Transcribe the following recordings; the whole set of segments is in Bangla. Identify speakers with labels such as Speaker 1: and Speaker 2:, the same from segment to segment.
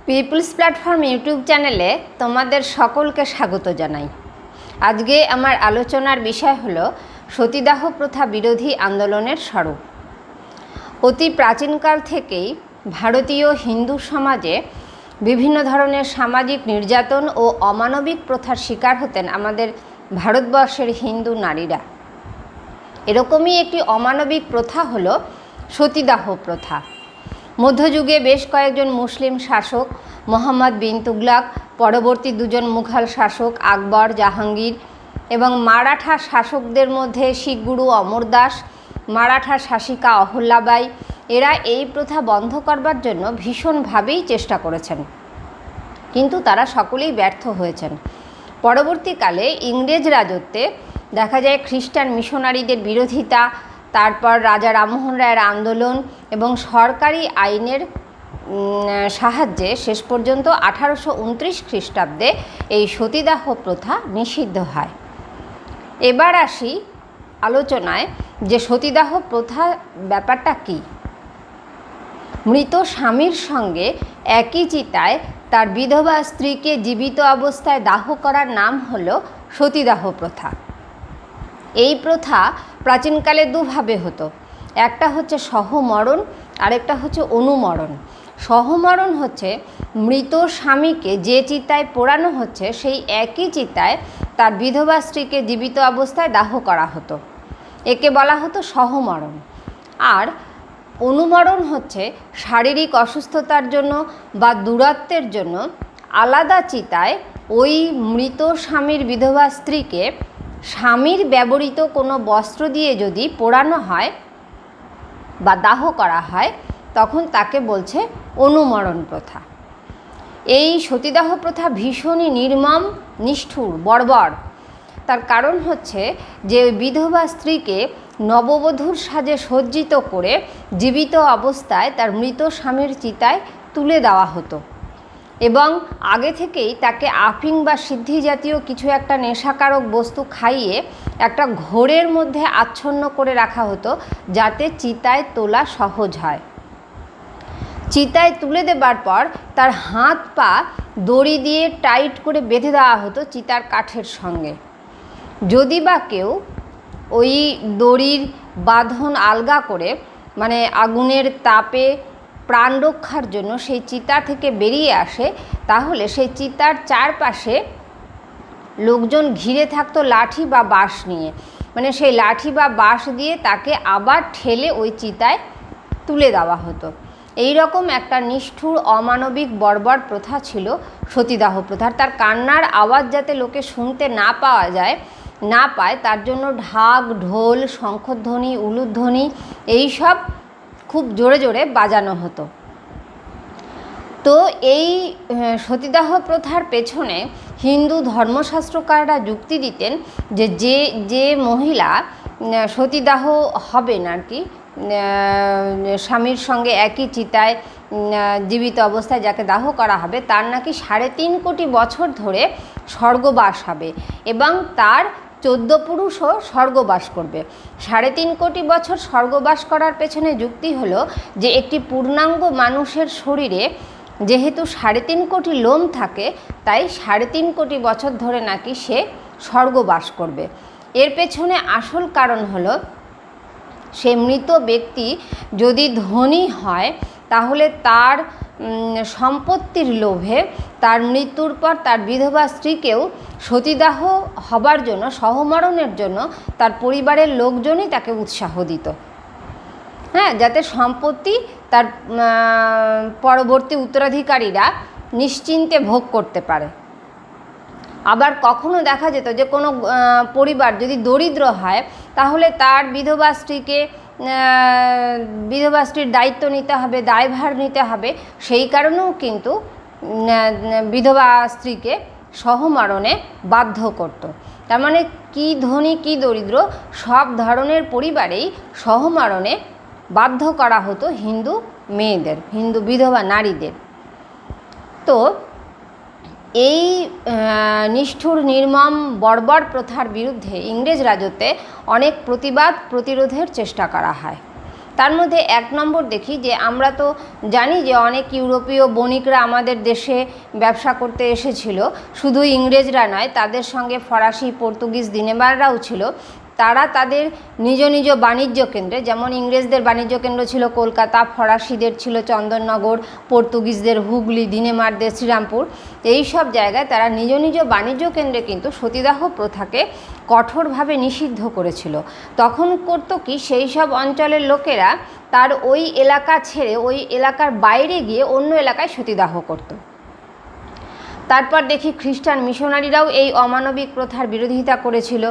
Speaker 1: পিপলস প্ল্যাটফর্ম ইউটিউব চ্যানেলে তোমাদের সকলকে স্বাগত জানাই। আজকে আমার আলোচনার বিষয় হলো সতীদাহ প্রথা বিরোধী আন্দোলনের স্বরূপ। অতি প্রাচীনকাল থেকেই ভারতীয় হিন্দু সমাজে বিভিন্ন ধরনের সামাজিক নির্যাতন ও অমানবিক প্রথার শিকার হতেন আমাদের ভারতবর্ষের হিন্দু নারীরা। এরকমই একটি অমানবিক প্রথা হলো সতীদাহ প্রথা। মধ্যযুগে বেশ কয়েকজন মুসলিম শাসক মোহাম্মদ বিন তুগলক, পরবর্তী দুজন মুঘল শাসক আকবর, জাহাঙ্গীর এবং মারাঠা শাসকদের মধ্যে শিখ গুরু অমরদাস, মারাঠা শাসিকা অহল্যাবাই, এরা এই প্রথা বন্ধ করবার জন্য ভীষণভাবেই চেষ্টা করেছেন, কিন্তু তারা সকলেই ব্যর্থ হয়েছেন। পরবর্তীকালে ইংরেজ রাজত্বে দেখা যায় খ্রিস্টান মিশনারিদের বিরোধিতা, তারপর রাজা রামমোহন রায়ের আন্দোলন এবং সরকারি আইনের সাহায্যে শেষ পর্যন্ত 1829 খ্রিস্টাব্দে এই সতীদাহ প্রথা নিষিদ্ধ হয়। এবার আসি আলোচনায় যে সতীদাহ প্রথা ব্যাপারটা কী। মৃত স্বামীর সঙ্গে একই চিতায় তার বিধবা স্ত্রীকে জীবিত অবস্থায় দাহ করার নাম হলো সতীদাহ প্রথা। এই প্রথা প্রাচীনকালে দুভাবে হতো, একটা হচ্ছে সহমরণ, আরেকটা হচ্ছে অনুমরণ। সহমরণ হচ্ছে মৃত স্বামীকে যে চিতায় পোড়ানো হচ্ছে সেই একই চিতায় তার বিধবা স্ত্রীকে জীবিত অবস্থায় দাহ করা হতো, একে বলা হতো সহমরণ। আর অনুমরণ হচ্ছে শারীরিক অসুস্থতার জন্য বা দূরত্বের জন্য আলাদা চিতায় ওই মৃত স্বামীর বিধবা স্ত্রীকে স্বামীর ব্যবহৃত কোনো বস্ত্র দিয়ে যদি পোড়ানো হয় বা দাহ করা হয় তখন তাকে বলছে অনুমরণ প্রথা। এই সতীদাহ প্রথা ভীষণই নির্মম, নিষ্ঠুর, বর্বর। তার কারণ হচ্ছে যে বিধবা স্ত্রীকে নববধূর সাজে সজ্জিত করে জীবিত অবস্থায় তার মৃত স্বামীর চিতায় তুলে দেওয়া হতো এবং আগে থেকেই তাকে আফিং বা সিদ্ধি জাতীয় কিছু একটা নেশাকারক বস্তু খাইয়ে একটা ঘোরের মধ্যে আচ্ছন্ন করে রাখা হতো যাতে চিতায় তোলা সহজ হয়। চিতায় তুলে দেবার পর তার হাত পা দড়ি দিয়ে টাইট করে বেঁধে দেওয়া হতো চিতার কাঠের সঙ্গে। যদি বা কেউ ওই দড়ির বাঁধন আলগা করে মানে আগুনের তাপে প্রাণ রক্ষার জন্য সেই চিতা থেকে বেরিয়ে আসে, তাহলে সেই চিতার চারপাশে লোকজন ঘিরে থাকতো লাঠি বা বাঁশ নিয়ে, মানে সেই লাঠি বা বাঁশ দিয়ে তাকে আবার ঠেলে ওই চিতায় তুলে দেওয়া হতো। এই রকম একটা নিষ্ঠুর, অমানবিক, বর্বর প্রথা ছিল সতীদাহ প্রথার। তার কান্নার আওয়াজ যাতে লোকে শুনতে না পায় তার জন্য ঢাক, ঢোল, শঙ্খধ্বনি, উলুধ্বনি এইসব খুব জোরে জোরে বাজানো হতো। তো এই সতীদাহ প্রথার পেছনে হিন্দু ধর্মশাস্ত্রকাররা যুক্তি দিতেন যে মহিলা সতীদাহ হবেন আর কি, স্বামীর সঙ্গে একই চিতায় জীবিত অবস্থায় যাকে দাহ করা হবে তার নাকি 3.5 কোটি বছর ধরে স্বর্গবাস হবে এবং তার 14 পুরুষও স্বর্গবাস করবে। 3.5 কোটি বছর স্বর্গবাস করার পেছনে যুক্তি হলো যে একটি পূর্ণাঙ্গ মানুষের শরীরে যেহেতু 3.5 কোটি লোম থাকে, তাই 3.5 কোটি বছর ধরে নাকি সে স্বর্গবাস করবে। এর পেছনে আসল কারণ হলো সে মৃত ব্যক্তি যদি ধনী হয় তাহলে তার সম্পত্তির লোভে তার মৃত্যুর পর তার বিধবা স্ত্রীকেও সতীদাহ হবার জন্য, সহমরণের জন্য তার পরিবারের লোকজনই তাকে উৎসাহ দিত, যাতে সম্পত্তি তার পরবর্তী উত্তরাধিকারীরা নিশ্চিন্তে ভোগ করতে পারে। আবার কখনো দেখা যেত যে কোনো পরিবার যদি দরিদ্র হয় তাহলে তার বিধবা স্ত্রীর দায়িত্ব নিতে হবে, দায়ভার নিতে হবে, সেই কারণেও কিন্তু বিধবা স্ত্রীকে সহমরণে বাধ্য করত। তার মানে কি ধনী কি দরিদ্র সব ধরনের পরিবারেই সহমরণে বাধ্য করা হতো হিন্দু মেয়েদের, হিন্দু বিধবা নারীদের। তো এই নিষ্ঠুর, নির্মম, বর্বর প্রথার বিরুদ্ধে ইংরেজ রাজত্বে অনেক প্রতিরোধের চেষ্টা করা হয়। তার মধ্যে 1 নম্বর দেখি যে আমরা তো জানি যে অনেক ইউরোপীয় বণিকরা আমাদের দেশে ব্যবসা করতে এসেছিল, শুধু ইংরেজরা নয়, তাদের সঙ্গে ফরাসি, পর্তুগিজ, দিনেমাররাও ছিল। তারা তাদের নিজ নিজ বাণিজ্য কেন্দ্রে, যেমন ইংরেজদের বাণিজ্য কেন্দ্র ছিল কলকাতা, ফরাসিদের ছিল চন্দননগর, পর্তুগিজদের হুগলি, দিনেমারদের শ্রীরামপুর, এই সব জায়গায় তারা নিজ নিজ বাণিজ্য কেন্দ্রে কিন্তু সতীদাহ প্রথাকে কঠোরভাবে নিষিদ্ধ করেছিল। তখন করতো কি, সেই সব অঞ্চলের লোকেরা তার ওই এলাকা ছেড়ে ওই এলাকার বাইরে গিয়ে অন্য এলাকায় সতীদাহ করত। তারপর দেখি খ্রিস্টান মিশনারিরাও এই অমানবিক প্রথার বিরোধিতা করেছিল।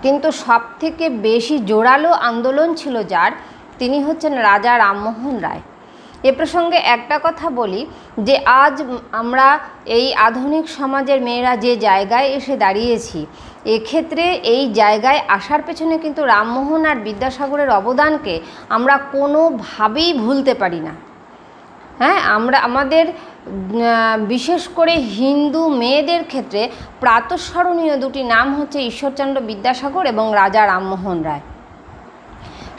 Speaker 1: কিন্তু সবথেকে বেশি জোরালো আন্দোলন ছিল যার, তিনি হচ্ছেন রাজা রামমোহন রায়। এ প্রসঙ্গে একটা কথা বলি যে আজ আমরা এই আধুনিক সমাজের মেয়েরা যে জায়গায় এসে দাঁড়িয়েছি, এক্ষেত্রে এই জায়গায় আসার পেছনে কিন্তু রামমোহন আর বিদ্যাসাগরের অবদানকে আমরা কোনোভাবেই ভুলতে পারি না। হ্যাঁ, আমাদের বিশেষ করে হিন্দু মেয়েদের ক্ষেত্রে প্রাতঃস্মরণীয় দুটি নাম হচ্ছে ঈশ্বরচন্দ্র বিদ্যাসাগর এবং রাজা রামমোহন রায়।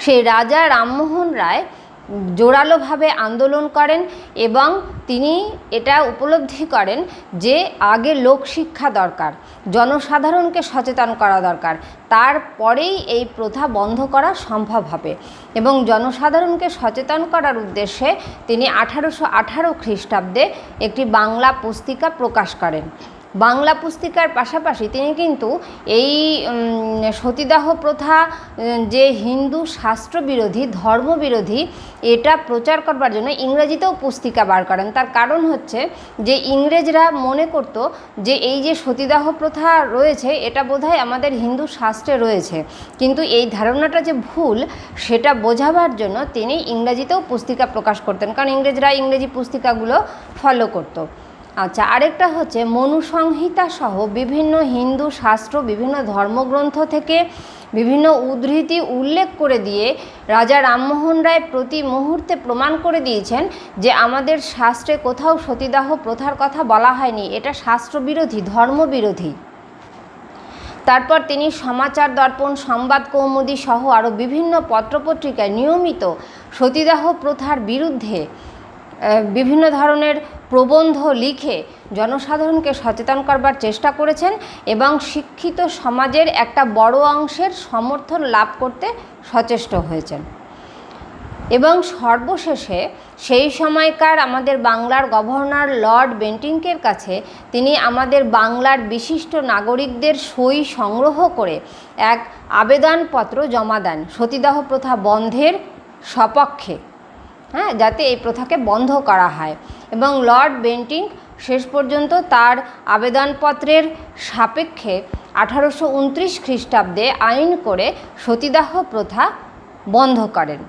Speaker 1: সেই রাজা রামমোহন রায় জোরালোভাবে আন্দোলন করেন এবং তিনি এটা উপলব্ধি করেন যে আগে লোকশিক্ষা দরকার, জনসাধারণকে সচেতন করা দরকার, তারপরেই এই প্রথা বন্ধ করা সম্ভব হবে। এবং জনসাধারণকে সচেতন করার উদ্দেশ্যে তিনি 1818 খ্রিস্টাব্দে একটি বাংলা পুস্তিকা প্রকাশ করেন। বাংলা পুস্তিকার পাশাপাশি তিনি কিন্তু এই সতীদাহ প্রথা যে হিন্দু শাস্ত্রবিরোধী, ধর্মবিরোধী, এটা প্রচার করবার জন্য ইংরেজিতেও পুস্তিকা বার করেন। তার কারণ হচ্ছে যে ইংরেজরা মনে করত যে এই যে সতীদাহ প্রথা রয়েছে এটা বোধহয় আমাদের হিন্দু শাস্ত্রে রয়েছে, কিন্তু এই ধারণাটা যে ভুল সেটা বোঝাবার জন্য তিনি ইংরেজিতেও পুস্তিকা প্রকাশ করতেন, কারণ ইংরেজরা ইংরেজি পুস্তিকাগুলো ফলো করত। আচ্ছা, আরেকটা হচ্ছে মনুসংহিতা সহ বিভিন্ন হিন্দু শাস্ত্র, বিভিন্ন ধর্মগ্রন্থ থেকে বিভিন্ন উদ্ধৃতি উল্লেখ করে দিয়ে রাজা রামমোহন রায় প্রতি মুহূর্তে প্রমাণ করে দিয়েছেন যে আমাদের শাস্ত্রে কোথাও সতীদাহ প্রথার কথা বলা হয়নি, এটা শাস্ত্রবিরোধী, ধর্মবিরোধী। তারপর তিনি সমাচার দর্পণ, সংবাদ কৌমুদী সহ আরও বিভিন্ন পত্রপত্রিকায় নিয়মিত সতীদাহ প্রথার বিরুদ্ধে বিভিন্ন ধরনের প্রবন্ধ লিখে জনসাধারণকে সচেতন করবার চেষ্টা করেছেন এবং শিক্ষিত সমাজের একটা বড় অংশের সমর্থন লাভ করতে সচেষ্ট হয়েছেন। এবং সর্বশেষে সেই সময়কার আমাদের বাংলার গভর্নর লর্ড বেন্টিংকের কাছে তিনি আমাদের বাংলার বিশিষ্ট নাগরিকদের সই সংগ্রহ করে এক আবেদনপত্র জমা দেন সতীদাহ প্রথা বন্ধের সপক্ষে, হ্যাঁ, যাতে এই প্রথাকে বন্ধ করা হয়। এবং লর্ড বেন্টিং শেষ পর্যন্ত তার আবেদনপত্রের সাপেক্ষে 1829 খ্রিস্টাব্দে আইন করে সতীদাহ প্রথা বন্ধ করেন।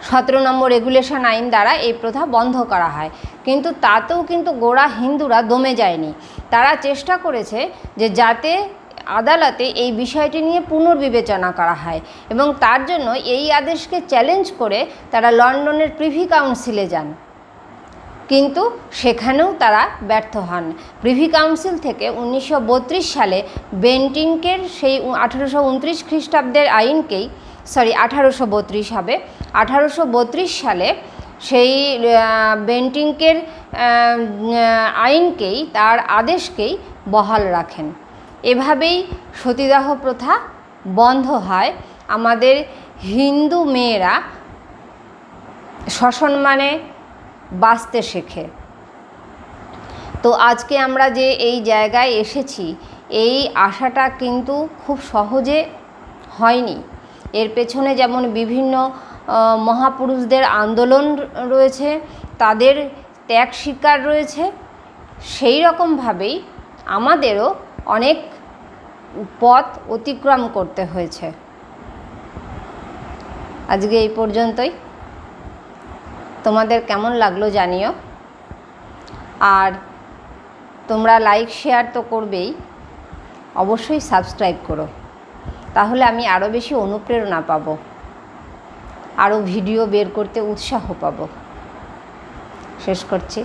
Speaker 1: 17 নম্বর রেগুলেশন আইন দ্বারা এই প্রথা বন্ধ করা হয়। কিন্তু তাতেও কিন্তু গোঁড়া হিন্দুরা দমে যায়নি, তারা চেষ্টা করেছে যে যাতে আদালতে এই বিষয়টি নিয়ে পুনর্বিবেচনা করা হয় এবং তার জন্য এই আদেশকে চ্যালেঞ্জ করে তারা লন্ডনের প্রিভি কাউন্সিলে যান, কিন্তু সেখানেও তারা ব্যর্থ হন। প্রিভি কাউন্সিল থেকে 1932 সালে বেন্টিংকের সেই 1829 খ্রিস্টাব্দের আইনকেই, 1832 হবে, 1832 সালে সেই বেন্টিংকের আইনকেই, তার আদেশকেই বহাল রাখেন। এভাবেই সতীদাহ প্রথা বন্ধ হয়। আমাদের হিন্দু মেয়েরা সসম্মানে বাঁচতে শেখে। তো আজকে আমরা যে এই জায়গায় এসেছি, এই আশাটা কিন্তু খুব সহজে হয়নি। এর পেছনে যেমন বিভিন্ন মহাপুরুষদের আন্দোলন রয়েছে, তাদের ত্যাগ স্বীকার রয়েছে, সেই রকমভাবেই আমাদেরও অনেক পথ অতিক্রম করতে হয়েছে। আজকে এই পর্যন্তই। তোমাদের কেমন লাগলো জানিও, আর তোমরা লাইক শেয়ার তো করবেই, অবশ্যই সাবস্ক্রাইব করো, তাহলে আমি আরও বেশি অনুপ্রেরণা পাবো, আরও ভিডিও বের করতে উৎসাহ পাবো। শেষ করছি।